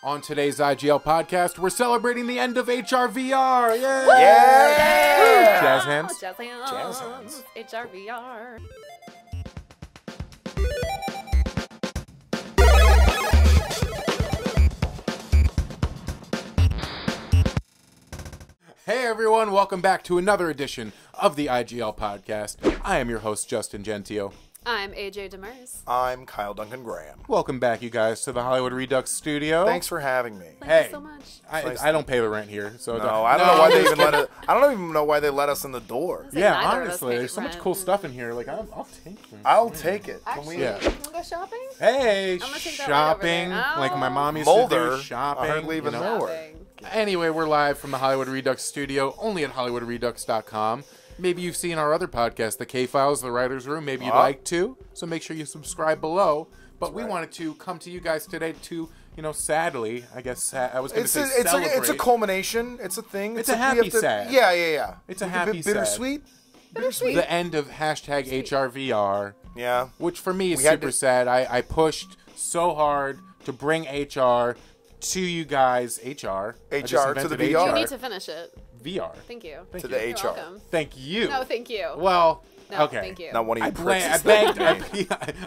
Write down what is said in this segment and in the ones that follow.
On today's IGL podcast, we're celebrating the end of HRVR. Yay! Yeah! Jazz hands. Jazz hands. Jazz hands. HRVR. Hey everyone, welcome back to another edition of the IGL podcast. I am your host, Justin Gentile. I'm AJ Demers. I'm Kyle Duncan Graham. Welcome back, you guys, to the Hollywood Redux studio. Thanks for having me. Thank you so much. I don't pay the rent here, so No, I don't know why they even let us. I don't even know why they let us in the door. Yeah, neither of us honestly, pay there's so much rent. cool stuff in here. Like, I'll take them. I'll take it. Can Actually, we? Yeah. can we go shopping? Hey, gonna take that right shopping, over there. like my mom used Mulder, to do shopping. I hardly even know her. Shopping. Anyway, we're live from the Hollywood Redux studio, only at HollywoodRedux.com. Maybe you've seen our other podcast, The K-Files, The Writer's Room. Maybe you'd like to, so make sure you subscribe below. But we wanted to come to you guys today to, sadly, I guess I was going to say celebrate. It's a culmination. It's a thing. It's a happy sad. Yeah. It's a happy sad. Bittersweet. Bittersweet. The end of hashtag HRVR, Yeah. which for me is We had super to- sad. I pushed so hard to bring HR to you guys. HR. I just HR to the invented VR. You need to finish it. VR. Thank you. Thank To you. the You're HR. welcome. Thank you. No, thank you. Well, No, okay. thank you. Not one of you I pricks. begged. I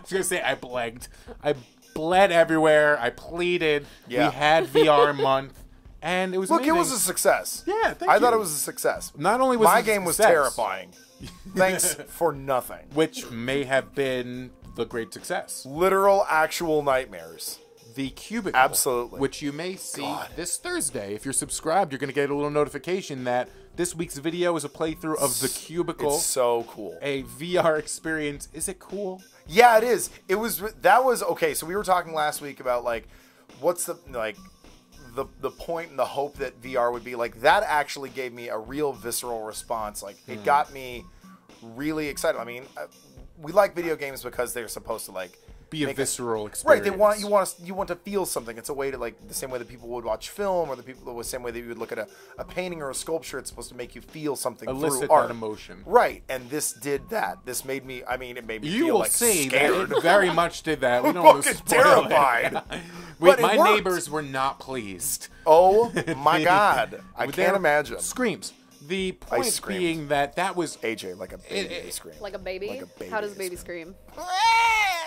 was gonna say I begged. I bled everywhere. I pleaded. Yeah. We had VR month, and it was Look, amazing. it was a success. Yeah, thank I thought you. it was a success. Not only was My it a game was success, terrifying. Thanks for nothing. which may have been the great success. Literal, actual nightmares. The Cubicle, Absolutely. which you may see God. this Thursday. If you're subscribed, you're going to get a little notification that this week's video is a playthrough of the Cubicle, It's so cool. a VR experience. Is it cool? Yeah, it is. That was okay. So we were talking last week about what's the point and the hope that VR would be like. That actually gave me a real visceral response. Like it got me really excited. I mean, we like video games because they're supposed to Be a make visceral Right, experience. you want to feel something. It's a way to the same way that people would watch film, or the same way that you would look at a painting or a sculpture. It's supposed to make you feel something elicit through that art. emotion. Right, and this did that. This made me. I mean, it made me You feel will see scared. that it very much did that. We I'm don't want to fucking spoil terrified. it. But it My worked. neighbors were not pleased. Oh my god, I With their can't imagine. Screams. The point screamed. being that was AJ like a baby scream. Like a baby? Like a baby How does a baby scream?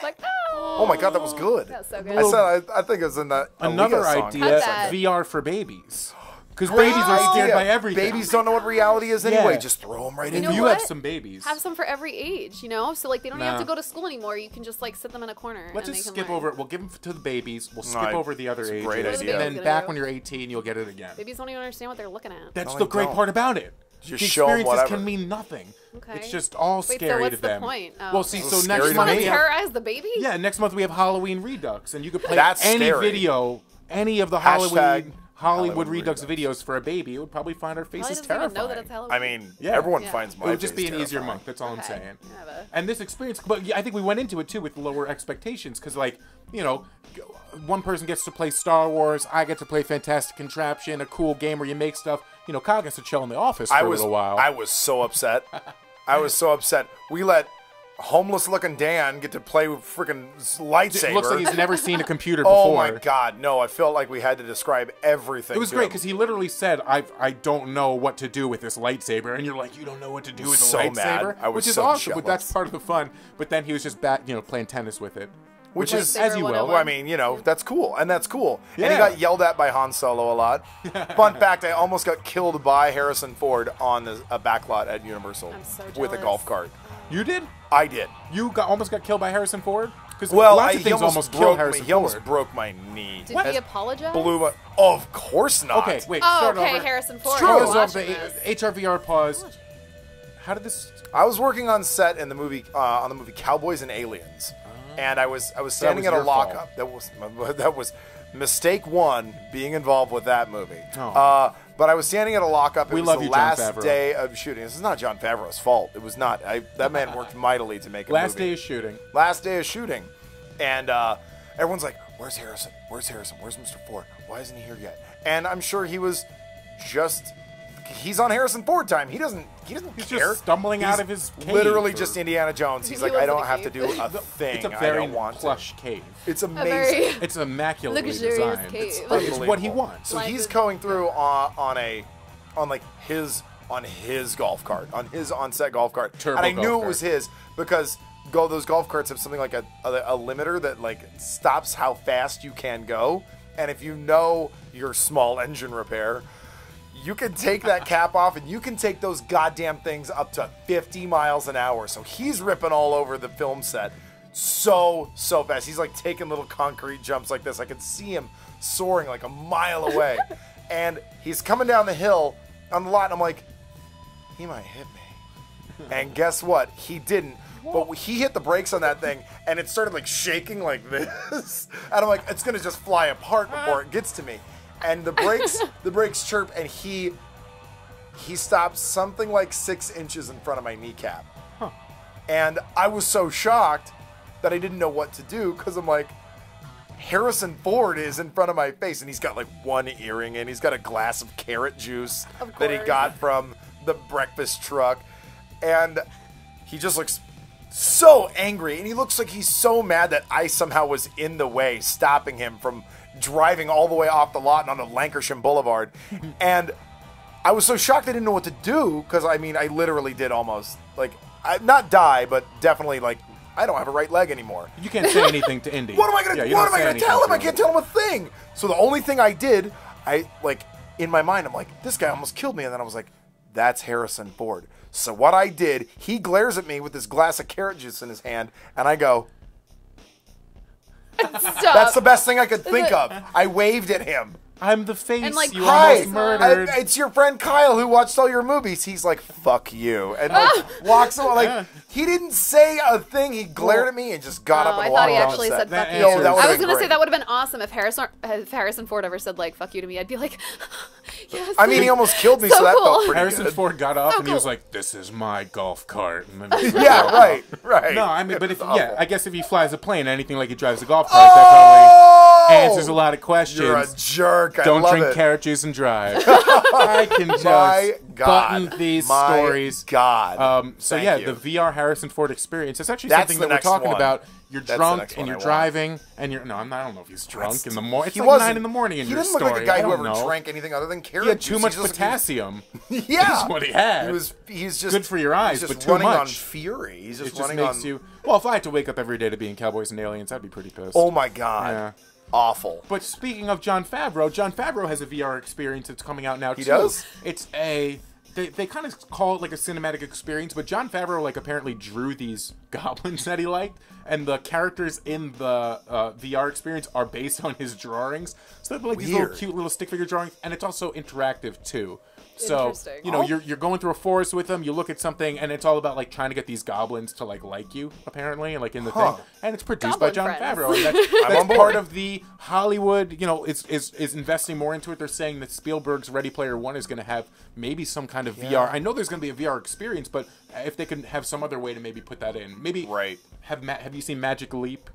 Like, Oh my god, that was good. That's so good. I think it was in that another Aaliyah song. idea: Cut that. VR for babies. Because Great babies are scared idea. by everything. Babies don't know what reality is anyway. Yeah. Just throw them right And in. know you what? have some babies. have some for every age, So they don't even have Nah. to go to school anymore. You can just sit them in a corner. Let's and just they can skip learn. over it. We'll give them to the babies. We'll skip Right. over the other It's a ages. great idea. And What are then the babies back gonna when do? you're 18, you'll get it again. Babies don't even understand what they're looking at. That's No, the they great don't. part about it. Just The show 'em experiences whatever. can mean nothing. Okay. It's just all Wait, so scary what's to the them. point? Oh. Well, see, It's so scary next to month me. we have, Terrorize the baby? yeah, next month we have Halloween Redux, and you could play That's any scary. video, any of the Hashtag Hollywood Redux Redux. videos for a baby. It would probably find our Probably faces doesn't even terrifying. know that it's Halloween. I mean, Yeah. everyone Yeah. finds my It would just face be an easier terrifying. month. That's all I'm Okay. saying. Yeah, And this experience, but yeah, I think we went into it too with lower expectations because, one person gets to play Star Wars, I get to play Fantastic Contraption, a cool game where you make stuff. Kyle gets to chill in the office for a little while. I was so upset. I was so upset. We let homeless-looking Dan get to play with freaking lightsaber. It looks like he's never seen a computer before. Oh my god, no! I felt like we had to describe everything. It was to great him. because he literally said, I don't know what to do with this lightsaber. And you're like, you don't know what to do with a So lightsaber? mad. I was Which is so awesome, but jealous. that's part of the fun. But then he was just playing tennis with it. Which is, is, as you will. Lightsaber well, I mean, that's cool, and that's cool. And he Yeah. got yelled at by Han Solo a lot. Fun fact: I almost got killed by Harrison Ford on a backlot at Universal I'm so with a jealous. golf cart. You did? I did. You almost got killed by Harrison Ford? Because Well, lots of he things almost killed broke Harrison me. He almost Ford. broke my knee. Did he apologize? Blew my. Of course not. Okay, wait. Oh, start okay, over. Harrison Ford. true. You're Start us off watching the this. HRVR pause. How did this... I was working on set in the movie Cowboys and Aliens, and I was standing was at a your fault. lockup. That was mistake one, being involved with that movie. Oh. But I was standing at a lockup. It We was love the you, Jon last Favreau. day of shooting. This is not Jon Favreau's fault. It was not. That man worked mightily to make a Last movie. day of shooting. Last day of shooting, and everyone's like, "Where's Harrison? Where's Harrison? Where's Mr. Ford? Why isn't he here yet?" And I'm sure he was just he's on Harrison Ford time. He doesn't He's care. just stumbling He's out of his cave. literally just Indiana Jones. He's He like, was I in don't a have to cave. do a thing. It's a I very don't want plush to. cave. It's A amazing. very It's immaculately luxurious designed. cave. It's what he Unbelievable. wants. So Life he's is- going through on his golf cart, on his on-set golf cart, Turbo and I golf knew cart. it was his because those golf carts have something like a limiter that like stops how fast you can go, and if you know your small engine repair, you can take that cap off and you can take those goddamn things up to 50 miles an hour. So he's ripping all over the film set so fast. He's like taking little concrete jumps like this. I could see him soaring like a mile away. And he's coming down the hill on the lot, and I'm like, he might hit me. And guess what? He didn't. But he hit the brakes on that thing, and it started like shaking like this. And I'm like, it's gonna just fly apart before it gets to me. And the brakes chirp, and he stopped something like 6 inches in front of my kneecap. Huh. And I was so shocked that I didn't know what to do, because I'm like, Harrison Ford is in front of my face, and he's got like one earring in. He's got a glass of carrot juice Of that he course. got from the breakfast truck. And he just looks so angry, and he looks like he's so mad that I somehow was in the way, stopping him from driving all the way off the lot and onto Lancashire Boulevard. And I was so shocked I didn't know what to do, because I mean, I literally did almost, like, not die, but definitely, like, I don't have a right leg anymore. You can't say anything to Indy. What am I gonna Yeah, you What don't am I say gonna anything tell him? to I can't tell him a thing. So the only thing I did, in my mind, I'm like, this guy almost killed me, and then I was like, that's Harrison Ford. So what I did, he glares at me with this glass of carrot juice in his hand, and I go, Stop. that's the best thing I could think of. I waved at him. I'm the face And, like, you Hi, almost murdered. it's your friend Kyle who watched all your movies. He's like, fuck you. And like, walks away. Like, he didn't say a thing. He glared at me and just got Oh, up and I walked thought he off actually set. said That fuck answers- you. That would've I was been gonna say great. that would have been awesome if Harrison Ford ever said like "fuck you" to me. I'd be like, yes. I mean, he almost killed me, so, So that cool. felt pretty Harrison good. Ford got off So and he was cool. like, "This is my golf cart." And then he Yeah, drove right, off. right. No, I mean, but if Awful. I guess if he flies a plane, anything like he drives a golf cart, that probably answers a lot of questions. You're a jerk. I Don't love drink it. carrot juice and drive. I can just My God. button these My stories. God. So Thank yeah, you. the VR Harrison Ford experience. It's actually That's something the that we're next talking one. about. You're That's the drunk next and one you're I want. driving and you're I don't know if he's drunk in the morning. It's He like wasn't. 9 in the morning in he your doesn't story. look like a guy I who don't ever know. drank anything other than carrot He had juice. too much He's just like- potassium. Yeah, That's what he had. He's just Good for your eyes, he's just but too running on much. fury. He's It just just running makes on. you. Well, if I had to wake up every day to being Cowboys and Aliens, I'd be pretty pissed. Oh my God. Yeah. Awful. But speaking of Jon Favreau has a VR experience that's coming out now too. He does? It's a they kind of call it like a cinematic experience, but Jon Favreau like apparently drew these goblins that he liked, and the characters in the VR experience are based on his drawings. So they're like these little Weird. cute little stick figure drawings, and it's also interactive too. So Interesting. you know you're going through a forest with them. You look at something, and it's all about like trying to get these goblins to like you apparently, like in the Huh. thing. And it's produced by Goblin Jon friends. Favreau. And that's on board. part of the Hollywood. You know, is investing more into it. They're saying that Spielberg's Ready Player One is going to have maybe some kind of VR. I know there's going to be a VR experience, but if they can have some other way to maybe put that in, maybe Right. Have you seen Magic Leap?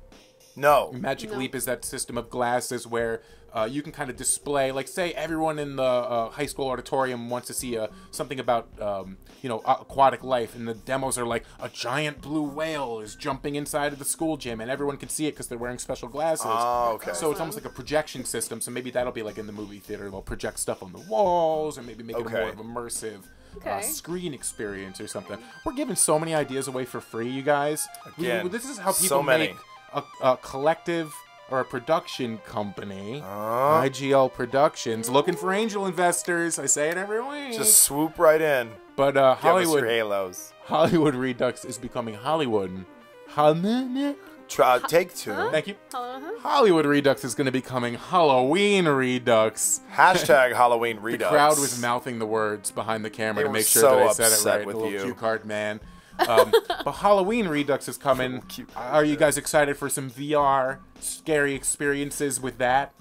No. Magic Leap is that system of glasses where you can kind of display, like, say everyone in the high school auditorium wants to see something about, aquatic life, and the demos are like a giant blue whale is jumping inside of the school gym, and everyone can see it because they're wearing special glasses. Oh, okay. So it's almost like a projection system. So maybe that'll be like in the movie theater. They'll project stuff on the walls, or maybe make it a Okay. more of immersive. Okay. Screen experience or something. We're giving so many ideas away for free, you guys. Again, This is how people so many. make a collective or a production company. IGL Productions, looking for angel investors. I say it every week. Just swoop right in. But Give us your Hollywood halos. Redux is becoming Hollywood. Take two. Thank you. Hollywood Redux is going to be becoming Halloween Redux. Hashtag Halloween The Redux. crowd was mouthing the words behind the camera They to were make sure so that I said it upset right. with The little you. cue card man. But Halloween Redux is coming. Cute. Are you guys excited for some VR scary experiences with that?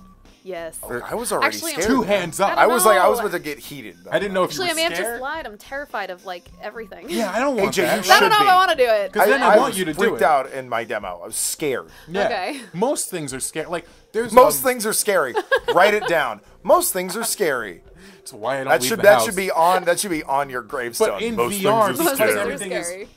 Yes. I was already Actually, scared. Two hands up. I I don't was like, I know. was about to get heated. I didn't know if Actually, you I were may have just scared. lied. I'm terrified of like everything. Yeah, I don't want AJ, that. you I should don't know if be. I want to do it. Because then I want was you to do freaked it. out in my demo. I was scared. Yeah. Okay. Most things are scary. Like there's Most things are scary. Write it down. Most things are scary. That's why I don't That leave should the house. that should be on your gravestone. But in Most VR, things are Most because things scary. are everything is- scary.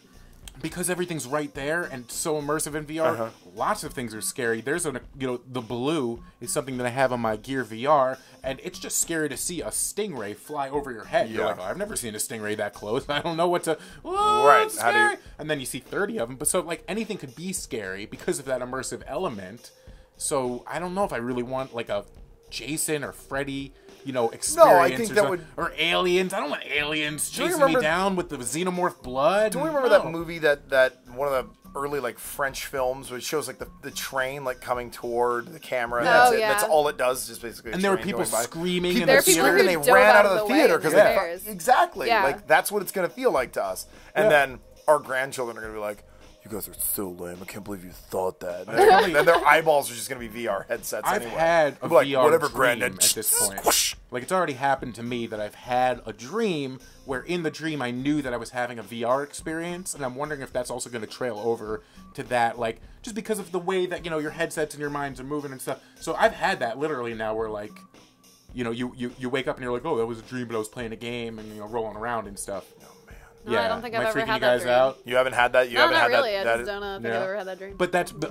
because everything's right there and so immersive in VR, lots of things are scary. There's the blue is something that I have on my Gear VR, and it's just scary to see a stingray fly over your head. You're Yeah. like, oh, I've never seen a stingray that close. I don't know what to. Oh, Right. it's How do you- scary. And then you see 30 of them. But so like anything could be scary because of that immersive element. So I don't know if I really want like a Jason or Freddy. Experience think or, that some- would- or aliens. I don't want aliens Do you chasing me remember- down with the xenomorph blood. Do we remember No. that movie that one of the early like French films which shows like the train like coming toward the camera? Oh, That's it. yeah. That's all it does. Is just basically. And A there were train people going by. screaming in People the There are people theater. screaming. who They dove ran out out of of the the way theater in because the stairs. exactly Yeah. like that's what it's gonna feel like to us. And Yeah. then our grandchildren are gonna be like, "You guys are so lame. I can't believe you thought that." And then their eyeballs are just gonna be VR headsets. I've anyway. had a They'll be like, VR whatever, dream Granddad. at this point. Whoosh. Like it's already happened to me that I've had a dream where in the dream I knew that I was having a VR experience, and I'm wondering if that's also going to trail over to that, like just because of the way that your headsets and your minds are moving and stuff. So I've had that literally now, where like you wake up and you're like, oh, that was a dream, but I was playing a game and rolling around and stuff. No, I don't think Am I've I ever freaking had you that guys dream. out? You haven't had that. You No, haven't not had really. that. I just don't know. I think I've ever had that dream.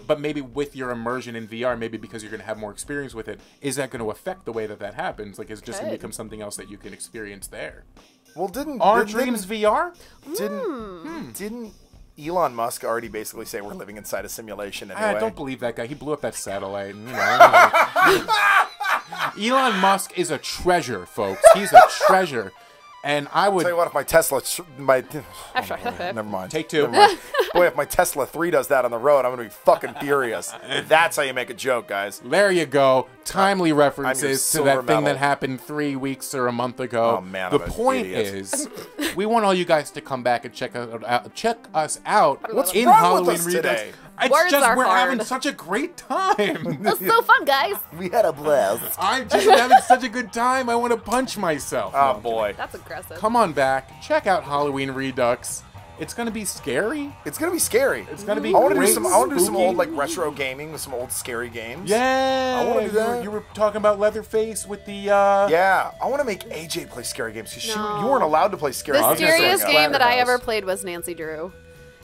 But maybe with your immersion in VR, maybe because you're going to have more experience with it, is that going to affect the way that happens? Like, is it just going to Could. become something else that you can experience there? Well, didn't Are didn't- dreams VR? Didn't Elon Musk already basically say we're living inside a simulation anyway? I don't believe that guy. He blew up that satellite. And, Elon Musk is a treasure, folks. He's a treasure. And I would Tell you what, if my Tesla, never mind. take two. Never mind. Boy, if my Tesla 3 does that on the road, I'm gonna be fucking furious. That's how you make a joke, guys. There you go. Timely references to silver that thing medal. that happened 3 weeks or a month ago. Oh, man, the I'm an point idiot. is, we want all you guys to come back and check us out. What's in wrong with Halloween us Redux. today? It's Words just are we're hard. having such a great time. That's so fun, guys. We had a blast. I'm just having such a good time. I want to punch myself. Oh boy, That's aggressive. Come on back. Check out Halloween Redux. It's gonna be scary. it's gonna be scary. It's gonna be I want to do great, some. I want to do some spooky. old like retro gaming with some old scary games. Yeah. I wanna do that. You were talking about Leatherface with the. Yeah, I want to make AJ play scary games because No. you weren't allowed to play scary The games. scariest growing up. game that I Splatterhouse. ever played was Nancy Drew.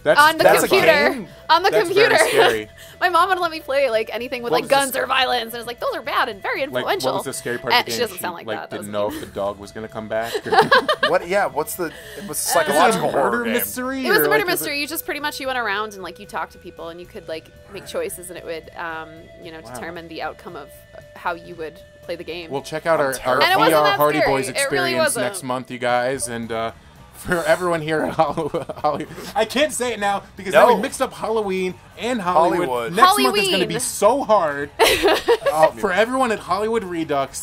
That's On the that's a computer. game? On the That's computer. very scary. My mom wouldn't let me play like anything with What like was the guns or violence, and I was like, those are bad and very Like, influential. what was the scary part And of the game? She doesn't sound like that. That didn't was know mean. if the dog was gonna come back. What? Yeah. What's the? It was a Was it psychological a horror murder game. mystery. It was or, a like, murder is it- mystery. You just pretty much you went around and like you talked to people and you could like make choices and it would determine the outcome of how you would play the game. Well, check out our terrified. And it wasn't VR that Hardy scary. Boys It really experience wasn't. next month, you guys, and for everyone here at Hollywood, I can't say it now because now No. we mixed up Halloween and Hollywood. Hollywood. Next month is going to Halloween. be so hard. For everyone at Hollywood Redux,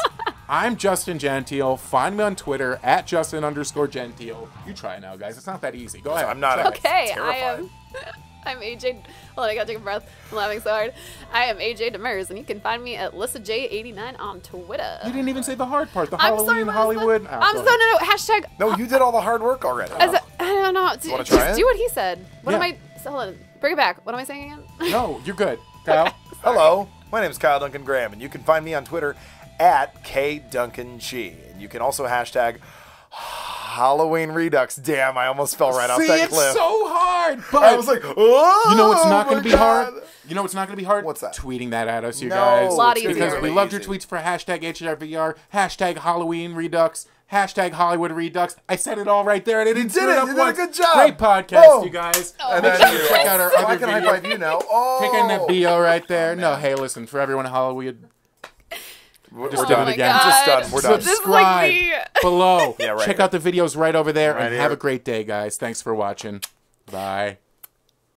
I'm Justin Gentile. Find me on Twitter at Justin_Gentile. You try it now, guys. It's not that easy. Go ahead. I'm not. Try it. Okay, I terrified. am. I'm AJ. Hold on, I gotta take a breath. I'm laughing so hard. I am AJ Demers, and you can find me at LissaJ89 on Twitter. You didn't even say the hard part. The I'm Halloween sorry, what was Hollywood. the- Oh, I'm go so ahead. no. Hashtag. No, you did all the hard work already. I don't know. wanna Just try it? do what he said. What am Yeah. I? So hold on. Bring it back. What am I saying again? No, you're good. Kyle. Hello, my name is Kyle Duncan Graham, and you can find me on Twitter at KDuncanG. And you can also hashtag Halloween Redux. Damn, I almost fell right off See, that it's cliff. so hard. But I was like, oh, you know what's not my going to be God. hard? You know what's not going to be hard? What's that? Tweeting that at us, you No, guys. A lot it's gonna be easier. Because we really loved your easy. tweets for hashtag HRVR, hashtag Halloween Redux, hashtag Hollywood Redux. I said it all right there, and I didn't did screw it. up You did a once. good job. Great podcast, Boom. you guys. And Make then sure you check out our I other can high video. five you now. Oh, Pick in that BO right there. No, hey, listen, for everyone at Hollywood, We're Just done. do it again. God. Just done. We're done. This is like subscribe me. below. Yeah, right Check here. out the videos right over there, Right and here. have a great day, guys. Thanks for watching. Bye.